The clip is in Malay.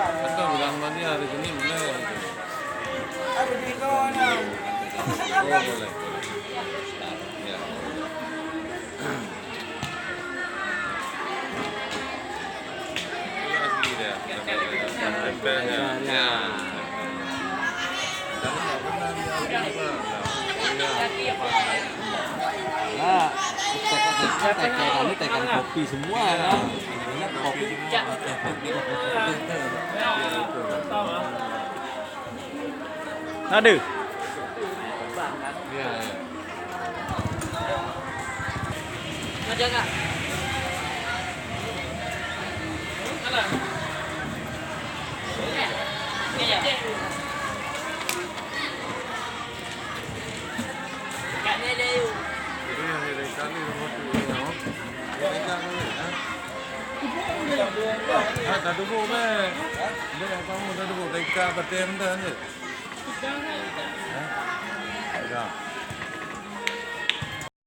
Betul bilang mania di sini boleh. Oh boleh. Ya. Lagi dia. Tempelnya. Ya. Kalau nggak pernah dia apa? Nah, tekan kopi semua kan. Ini kopi semua. Aduh. Iya, iya. Ngajak nggak? Iya. Kak ni ada you. Ini yang dari kali rumah tu ya. Ini kan ya. Ah, dah dulu be. Dia yang kamu dah dulu dekat bertem dah ni. Ha?